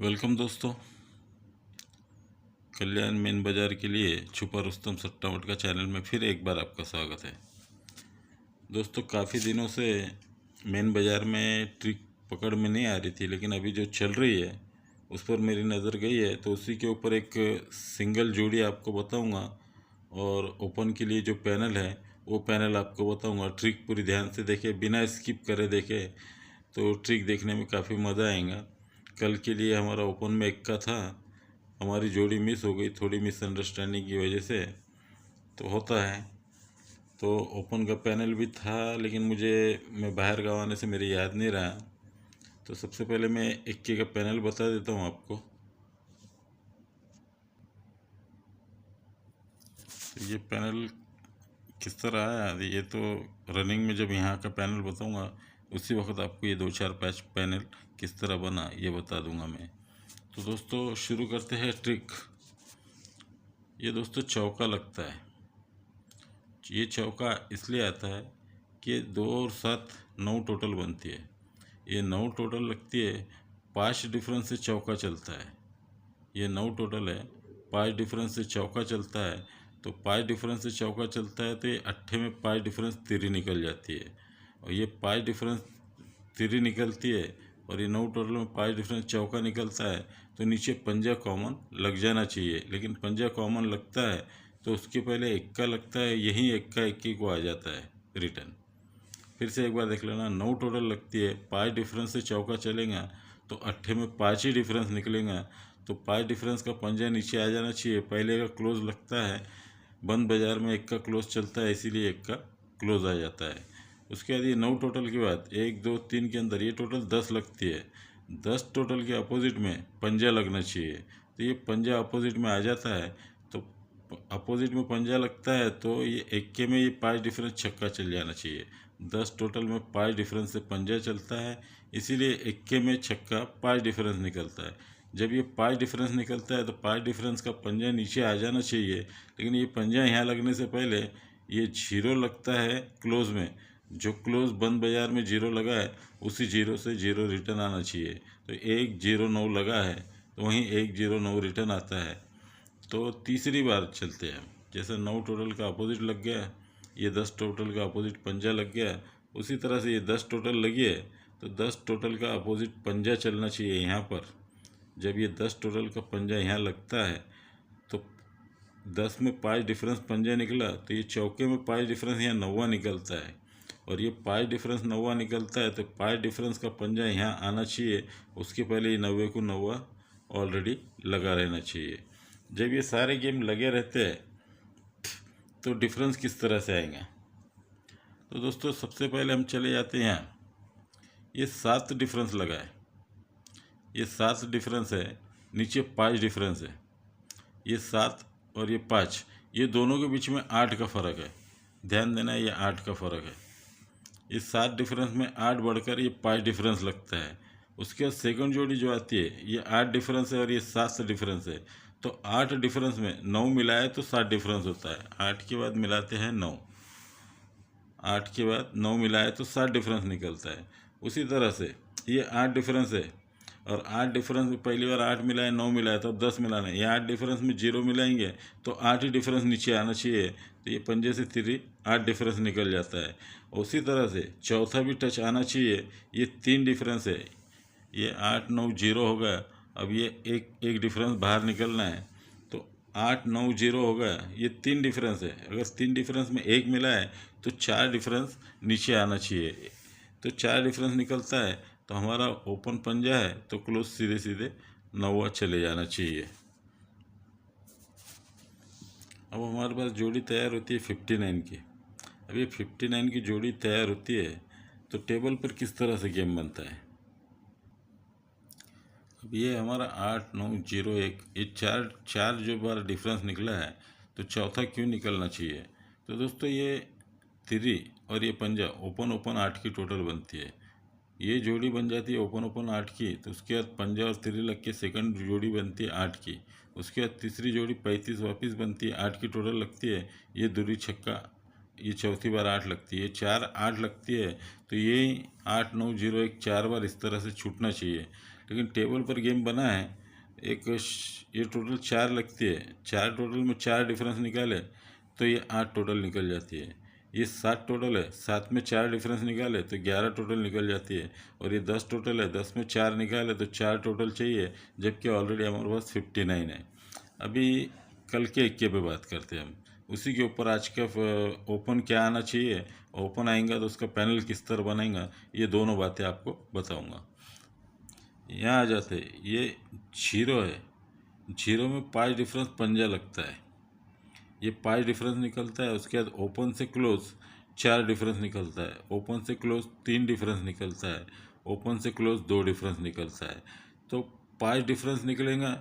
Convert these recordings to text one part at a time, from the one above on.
Welcome दोस्तों। कल्याण main बाज़ार के लिए छुपा रुस्तम सट्टा मटका चैनल में फिर एक बार आपका स्वागत है। दोस्तों, काफ़ी दिनों से मेन बाज़ार में ट्रिक पकड़ में नहीं आ रही थी, लेकिन अभी जो चल रही है उस पर मेरी नज़र गई है, तो उसी के ऊपर एक सिंगल जोड़ी आपको बताऊंगा और ओपन के लिए जो पैनल है वो पैनल आपको बताऊंगा। ट्रिक पूरी ध्यान से देखें, बिना स्किप करे देखें तो ट्रिक देखने में काफ़ी मज़ा आएगा। कल के लिए हमारा ओपन में इक्का था, हमारी जोड़ी मिस हो गई थोड़ी मिसअंडरस्टैंडिंग की वजह से, तो होता है। तो ओपन का पैनल भी था, लेकिन मैं बाहर गाँव आने से मेरे याद नहीं रहा। तो सबसे पहले मैं इक्के का पैनल बता देता हूँ आपको। तो ये पैनल किस तरह आया, ये तो रनिंग में जब यहाँ का पैनल बताऊँगा उसी वक्त आपको ये 2-4 पैच पैनल किस तरह बना ये बता दूंगा मैं। तो दोस्तों शुरू करते हैं ट्रिक। ये दोस्तों चौका लगता है। ये चौका इसलिए आता है कि 2 और 7 9 टोटल बनती है। ये 9 टोटल लगती है, 5 डिफरेंस से चौका चलता है। ये 9 टोटल है, 5 डिफरेंस से चौका चलता है। तो 5 डिफरेंस से चौका चलता है तो ये अट्ठे में 5 डिफरेंस तिरी निकल जाती है, और ये 5 डिफरेंस तिरी निकलती है और ये 9 टोटल में 5 डिफरेंस चौका निकलता है। तो नीचे पंजा कॉमन लग जाना चाहिए, लेकिन पंजा कॉमन लगता है तो उसके पहले इक्का लगता है, यही इक्का इक्की को आ जाता है रिटर्न। फिर से एक बार देख लेना, 9 टोटल लगती है, 5 डिफरेंस से चौका चलेगा तो अट्ठे में 5 ही डिफरेंस निकलेगा। तो 5 डिफरेंस का पंजा नीचे आ जाना चाहिए। पहले का क्लोज लगता है, बंद बाजार में एक का क्लोज चलता है, इसीलिए एक का क्लोज आ जाता है। उसके बाद ये 9 टोटल के बाद 1 2 3 के अंदर ये टोटल 10 लगती है। 10 टोटल के अपोजिट में पंजा लगना चाहिए, तो ये पंजा अपोजिट में आ जाता है। तो अपोजिट में पंजा लगता है तो ये इक्के में ये 5 डिफरेंस छक्का चल जाना चाहिए। 10 टोटल में 5 डिफरेंस से पंजा चलता है, इसीलिए इक्के में छक्का 5 डिफरेंस निकलता है। जब ये 5 डिफरेंस निकलता है तो 5 डिफरेंस का पंजा नीचे आ जाना चाहिए, लेकिन ये पंजा यहाँ लगने से पहले ये जीरो लगता है क्लोज में। जो क्लोज बंद बाजार में जीरो लगा है उसी जीरो से जीरो रिटर्न आना चाहिए। तो 109 लगा है तो वहीं 109 रिटर्न आता है। तो तीसरी बार चलते हैं, जैसे 9 टोटल का अपोजिट लग गया, ये 10 टोटल का अपोजिट पंजा लग गया, उसी तरह से ये 10 टोटल लगी है तो 10 टोटल का अपोजिट पंजा चलना चाहिए यहाँ पर। जब ये 10 टोटल का पंजा यहाँ लगता है तो 10 में 5 डिफरेंस पंजा निकला, तो ये चौके में 5 डिफरेंस यहाँ 9वां निकलता है, और ये 5 डिफरेंस 9वां निकलता है तो 5 डिफरेंस का पंजा यहाँ आना चाहिए। उसके पहले ये 90 को 9वां ऑलरेडी लगा रहना चाहिए। जब ये सारे गेम लगे रहते हैं तो डिफरेंस किस तरह से आएंगे। तो दोस्तों सबसे पहले हम चले जाते हैं यहाँ, ये 7 डिफरेंस लगा है, ये 7 डिफरेंस है, नीचे 5 डिफरेंस है। ये 7 और ये 5, ये दोनों के बीच में 8 का फ़र्क है। ध्यान देना है, ये 8 का फ़र्क है। इस 7 डिफरेंस में 8 बढ़कर ये 5 डिफरेंस लगता है। उसके बाद सेकंड जोड़ी जो आती है ये 8 डिफरेंस है और ये 7 से डिफरेंस है। तो 8 डिफरेंस में 9 मिलाए तो 7 डिफरेंस होता है। 8 के बाद मिलाते हैं 9, 8 के बाद 9 मिलाए तो 7 डिफरेंस निकलता है। उसी तरह से ये 8 डिफरेंस है, और 8 डिफरेंस में पहली बार 8 मिलाए 9 मिलाए तो अब 10 मिलाना है। ये 8 डिफरेंस में 0 मिलाएंगे तो 8 ही डिफरेंस नीचे आना चाहिए, तो ये पंजे से 8 डिफरेंस निकल जाता है। उसी तरह से चौथा भी टच आना चाहिए, ये 3 डिफरेंस है, ये 8 9 0 हो गया। अब ये एक डिफरेंस बाहर निकलना है, तो 8 9 0 हो गया, ये 3 डिफरेंस है। अगर 3 डिफरेंस में 1 मिला है तो 4 डिफरेंस नीचे आना चाहिए। तो 4 डिफरेंस निकलता है तो हमारा ओपन पंजा है तो क्लोज सीधे सीधे 9वां चले जाना चाहिए। अब हमारे पास जोड़ी तैयार होती है 59 की। अब ये 59 की जोड़ी तैयार होती है तो टेबल पर किस तरह से गेम बनता है। अब ये हमारा 8 9 0 1, ये चार जो बार डिफरेंस निकला है तो चौथा क्यों निकलना चाहिए। तो दोस्तों ये तिरी और ये पंजा ओपन ओपन 8 की टोटल बनती है। ये जोड़ी बन जाती है ओपन ओपन 8 की, तो उसके बाद पंजा और तिरी लग के सेकंड जोड़ी बनती है 8 की। उसके बाद तीसरी जोड़ी 35 वापस बनती है, 8 की टोटल लगती है। ये दूरी छक्का, ये चौथी बार 8 लगती है, 4 8 लगती है। तो ये 8 9 0 1 4 बार इस तरह से छूटना चाहिए। लेकिन टेबल पर गेम बना है ये टोटल 4 लगती है, 4 टोटल में 4 डिफरेंस निकाले तो ये 8 टोटल निकल जाती है। ये 7 टोटल है, 7 में 4 डिफरेंस निकाले तो 11 टोटल निकल जाती है। और ये 10 टोटल है, 10 में 4 निकाले तो 4 टोटल चाहिए, जबकि ऑलरेडी हमारे पास 59 है। अभी कल के इक्के पे बात करते हैं हम, उसी के ऊपर आज का ओपन क्या आना चाहिए, ओपन आएगा तो उसका पैनल किस तरह बनेगा, ये दोनों बातें आपको बताऊंगा। यहाँ आ जाते, ये जीरो है, जीरो में 5 डिफरेंस पंजा लगता है, ये 5 डिफरेंस निकलता है। उसके बाद ओपन से क्लोज 4 डिफरेंस निकलता है, ओपन से क्लोज 3 डिफरेंस निकलता है, ओपन से क्लोज 2 डिफरेंस निकलता है। तो 5 डिफरेंस निकलेगा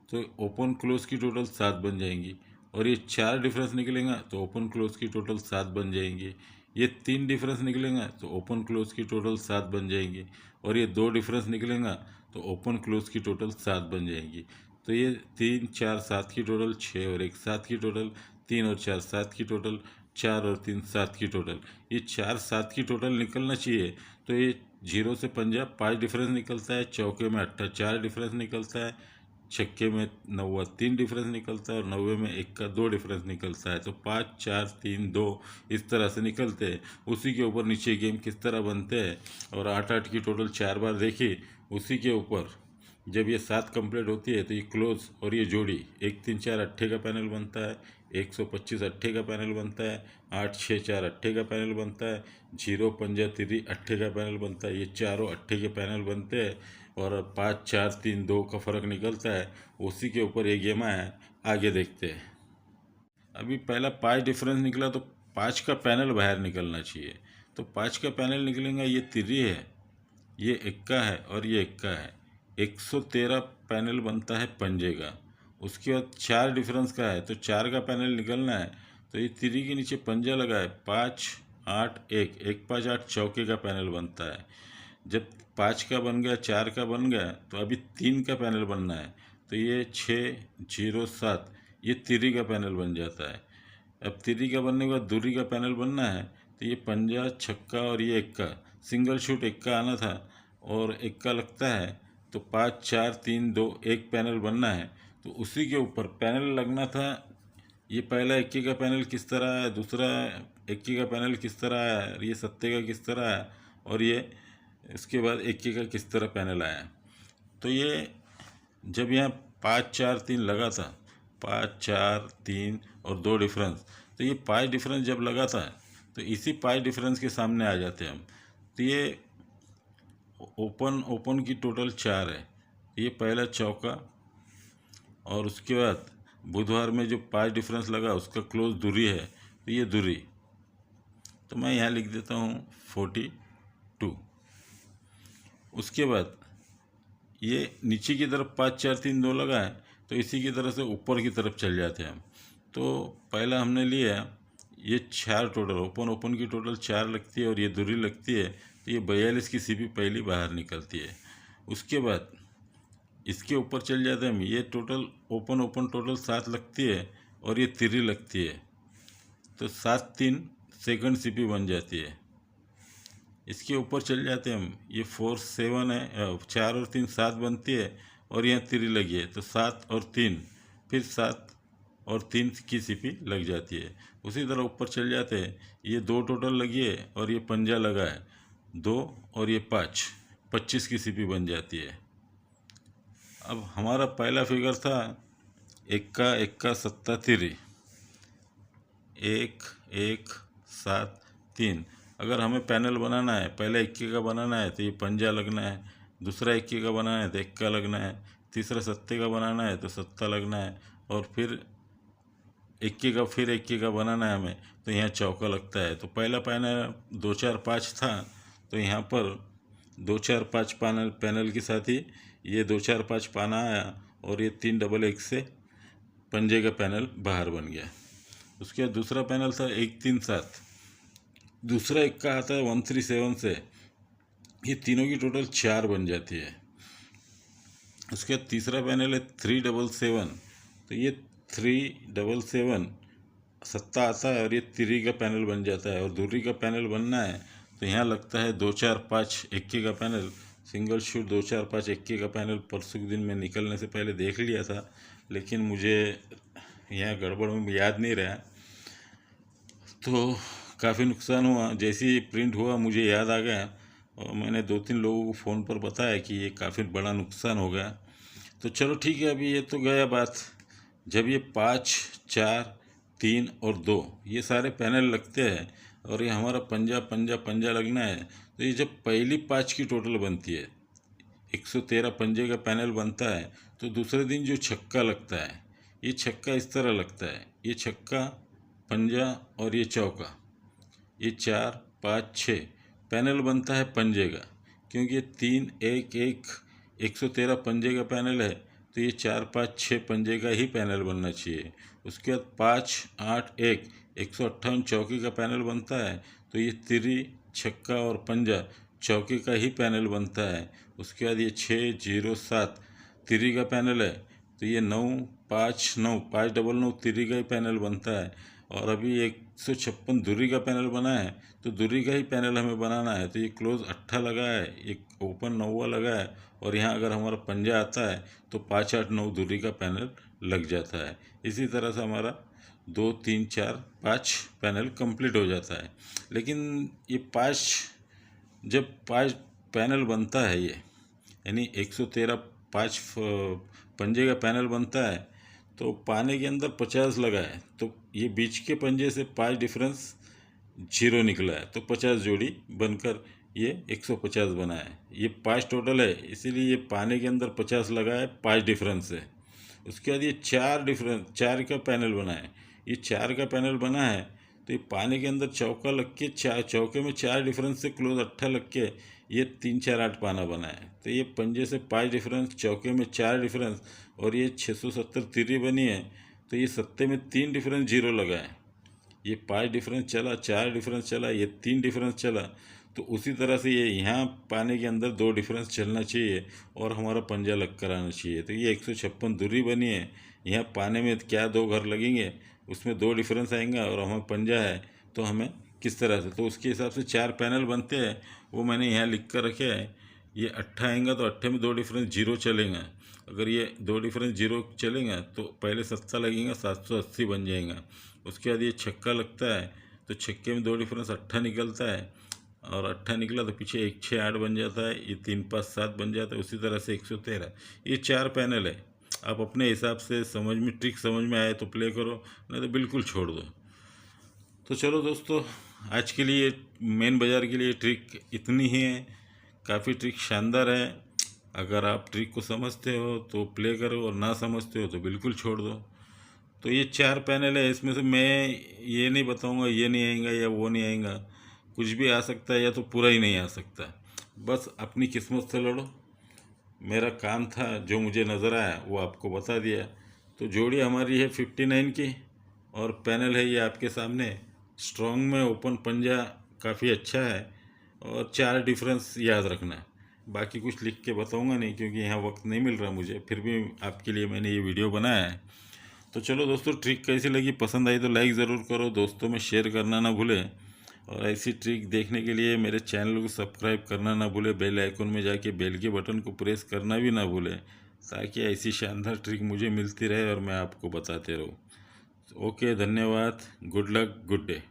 तो ओपन क्लोज की टोटल 7 बन जाएंगी, और ये 4 डिफरेंस निकलेगा तो ओपन क्लोज की टोटल 7 बन जाएंगी। ये 3 डिफरेंस निकलेगा तो ओपन क्लोज की टोटल 7 बन जाएंगी, और ये 2 डिफरेंस निकलेगा तो ओपन क्लोज की टोटल 7 बन जाएंगी। तो ये 3 4 7 की टोटल 6 और 1 7 की टोटल, 3 और 4 7 की टोटल, 4 और 3 7 की टोटल। ये 4 7 की टोटल निकलना चाहिए। तो ये जीरो से पंजा 5 डिफरेंस निकलता है, चौके में 8 4 डिफरेंस निकलता है, छक्के में 9 3 डिफरेंस निकलता है, और 90 में 1 का 2 डिफरेंस निकलता है। तो 5 4 3 2 इस तरह से निकलते हैं। उसी के ऊपर नीचे गेम किस तरह बनते हैं, और 8 8 की टोटल 4 बार देखी। उसी के ऊपर जब ये 7 कंप्लीट होती है तो ये क्लोज और ये जोड़ी 1 3 4 अट्ठे का पैनल बनता है, 125 अट्ठे का पैनल बनता है, 8 6 4 अट्ठे का पैनल बनता है, 0 पंजा 3 अट्ठे का पैनल बनता है। ये चारों अट्ठे के पैनल बनते हैं, और 5 4 3 2 का फ़र्क निकलता है। उसी के ऊपर ये गेम है, आगे देखते हैं। अभी पहला 5 डिफरेंस निकला तो 5 का पैनल बाहर निकलना चाहिए। तो 5 का पैनल निकलेगा, ये 3 है, ये इक्का है और ये इक्का है। 113 पैनल बनता है पंजे का। उसके बाद 4 डिफरेंस का है तो 4 का पैनल निकलना है। तो ये 3 के नीचे पंजा लगा है, 5 8 1 1 5 8 चौके का पैनल बनता है। जब 5 का बन गया, 4 का बन गया, तो अभी 3 का पैनल बनना है। तो ये 6 0 7 ये 3 का पैनल बन जाता है। अब 3 का बनने के बाद दूरी का पैनल बनना है। तो ये पंजा छक्का और ये इक्का, सिंगल शूट इक्का आना था और इक्का लगता है। तो 5 4 3 2 1 पैनल बनना है। तो उसी के ऊपर पैनल लगना था। ये पहला इक्के का पैनल किस तरह है, दूसरा इक्के का पैनल किस तरह है, ये सत्ते का किस तरह है, और ये इसके बाद इक्के का किस तरह पैनल आया। तो ये जब यहाँ 5 4 3 लगा था, 5 4 3 और 2 डिफरेंस, तो ये 5 डिफरेंस जब लगा था तो इसी 5 डिफरेंस के सामने आ जाते हैं हम। तो ये ओपन की टोटल 4 है। ये पहला चौका, और उसके बाद बुधवार में जो 5 डिफरेंस लगा उसका क्लोज दूरी है, तो ये दूरी, तो मैं यहाँ लिख देता हूँ 42। उसके बाद ये नीचे की तरफ 5 4 3 2 लगा है, तो इसी की तरह से ऊपर की तरफ चल जाते हैं हम। तो पहला हमने लिया ये 4 टोटल, ओपन की टोटल 4 लगती है और ये दूरी लगती है। तो ये 42 की सीपी पहली बाहर निकलती है। उसके बाद इसके ऊपर चल जाते हैं हम, ये टोटल ओपन टोटल 7 लगती है और ये 3 लगती है। तो 7 3 सेकंड सीपी बन जाती है। इसके ऊपर चल जाते हैं हम, ये 4 7 है, 4 और 3 7 बनती है, और यहाँ 3 लगी है तो 7 और 3 फिर 7 और 3 की सीपी लग जाती है। उसी तरह ऊपर चल जाते हैं, ये 2 टोटल लगी है और ये पंजा लगा है 2 और ये 5, 25 की सीपी बन जाती है। अब हमारा पहला फिगर था इक्का इक्का सत्ता 3, 1 1 7 3। अगर हमें पैनल बनाना है, पहले इक्के का बनाना है तो ये पंजा लगना है, दूसरा इक्के का बनाना है तो इक्का लगना है, तीसरा सत्ते का बनाना है तो सत्ता लगना है, और फिर इक्के का बनाना है हमें तो यहाँ चौका लगता है। तो पहला पैनल 2 4 5 था, तो यहाँ पर 2 4 5 पैनल के साथ ही ये 2 4 5 पाना आया, और ये 3 डबल 1 से पंजे का पैनल बाहर बन गया। उसके बाद दूसरा पैनल था 1 3 7, दूसरा इक्का आता है 1 3 7 से, ये तीनों की टोटल 4 बन जाती है। उसके बाद तीसरा पैनल है 3 डबल 7, तो ये 3 डबल 7 सत्ता आता है और ये 3 का पैनल बन जाता है, और दूरी का पैनल बनना है तो यहाँ लगता है 2 4 5 इक्के का पैनल, सिंगल शूट 245 एक्के का पैनल परसों के दिन में निकलने से पहले देख लिया था, लेकिन मुझे यहाँ गड़बड़ में याद नहीं रहा, तो काफ़ी नुकसान हुआ। जैसे ही प्रिंट हुआ मुझे याद आ गया और मैंने 2-3 लोगों को फ़ोन पर बताया कि ये काफ़ी बड़ा नुकसान हो गया। तो चलो ठीक है, अभी ये तो गया बात। जब ये 5, 4, 3 और 2 ये सारे पैनल लगते हैं और ये हमारा पंजा पंजा पंजा लगना है, तो ये जब पहली 5 की टोटल बनती है, 113 पंजे का पैनल बनता है, तो दूसरे दिन जो छक्का लगता है, ये छक्का इस तरह लगता है। ये छक्का, पंजा और ये चौका, ये 4, 5, 6 पैनल बनता है पंजे का, क्योंकि ये 3, 1, 1 113 पंजे का पैनल है, तो ये 4, 5, 6 पंजे का ही पैनल बनना चाहिए। उसके बाद 5, 8, 1 158 चौके का पैनल बनता है, तो ये तिरी, छक्का और पंजा चौके का ही पैनल बनता है। उसके बाद ये 6, 0, 7 तिरी का पैनल है, तो ये 9, 5, 9 599 तिरी का ही पैनल बनता है। और अभी 156 धुरी का पैनल बना है, तो धुरी का ही पैनल हमें बनाना है। तो ये क्लोज 8 लगा है, एक ओपन 9 लगा है, और यहाँ अगर हमारा पंजा आता है तो 5, 8, 9 धुरी का पैनल लग जाता है। इसी तरह से हमारा 2, 3, 4, 5 पैनल कंप्लीट हो जाता है। लेकिन ये 5 जब 5 पैनल बनता है, ये यानी 113 5 पंजे का पैनल बनता है, तो पाने के अंदर 50 लगा है, तो ये बीच के पंजे से 5 डिफरेंस 0 निकला है, तो 50 जोड़ी बनकर ये 150 बना है। ये 5 टोटल है, इसीलिए ये पाने के अंदर 50 लगा है, 5 डिफरेंस है। उसके बाद ये 4 का पैनल बना है। ये 4 का पैनल बना है, तो ये पाने के अंदर चौका लग के चौके में 4 डिफरेंस से क्लोज 8 लग के ये 3, 4, 8 पाना बना है। तो ये पंजे से 5 डिफरेंस, चौके में 4 डिफरेंस, और ये 670 तिरी बनी है, तो ये सत्ते में 3 डिफरेंस 0 लगा है। ये 5 डिफरेंस चला, 4 डिफरेंस चला, ये 3 डिफरेंस चला, तो उसी तरह से ये यहाँ पाने के अंदर 2 डिफरेंस चलना चाहिए और हमारा पंजा लग कर आना चाहिए। तो ये 156 धुरी बनी है। यहाँ पाने में क्या 2 घर लगेंगे, उसमें 2 डिफरेंस आएंगे, और हमें पंजा है तो हमें किस तरह से, तो उसके हिसाब से 4 पैनल बनते हैं, वो मैंने यहाँ लिख कर रखे हैं। ये 8 आएंगा तो 8 में 2 डिफरेंस 0 चलेंगे। अगर ये 2 डिफरेंस 0 चलेंगे तो पहले 7 लगेंगे, 780 बन जाएगा। उसके बाद ये छक्का लगता है, तो छक्के में 2 डिफरेंस 8 निकलता है, और 8 निकला तो पीछे 1, 6, 8 बन जाता है। ये 3, 5, 7 बन जाता है। उसी तरह से 113 ये 4 पैनल है। आप अपने हिसाब से समझ में, ट्रिक समझ में आए तो प्ले करो, नहीं तो बिल्कुल छोड़ दो। तो चलो दोस्तों, आज के लिए मेन बाज़ार के लिए ट्रिक इतनी ही है। काफ़ी ट्रिक शानदार है। अगर आप ट्रिक को समझते हो तो प्ले करो, और ना समझते हो तो बिल्कुल छोड़ दो। तो ये 4 पैनल है, इसमें से मैं ये नहीं बताऊंगा ये नहीं आएगा या वो नहीं आएगा, कुछ भी आ सकता है या तो पूरा ही नहीं आ सकता। बस अपनी किस्मत से लड़ो। मेरा काम था, जो मुझे नज़र आया वो आपको बता दिया। तो जोड़ी हमारी है 59 की, और पैनल है ये आपके सामने। स्ट्रॉन्ग में ओपन पंजा काफ़ी अच्छा है, और 4 डिफरेंस याद रखना है। बाकी कुछ लिख के बताऊंगा नहीं, क्योंकि यहाँ वक्त नहीं मिल रहा मुझे, फिर भी आपके लिए मैंने ये वीडियो बनाया है। तो चलो दोस्तों, ट्रिक कैसी लगी, पसंद आई तो लाइक ज़रूर करो, दोस्तों में शेयर करना ना भूलें, और ऐसी ट्रिक देखने के लिए मेरे चैनल को सब्सक्राइब करना ना भूलें। बेल आइकन में जाके बेल के बटन को प्रेस करना भी ना भूलें, ताकि ऐसी शानदार ट्रिक मुझे मिलती रहे और मैं आपको बताते रहूँ। ओके, धन्यवाद, गुड लक, गुड डे।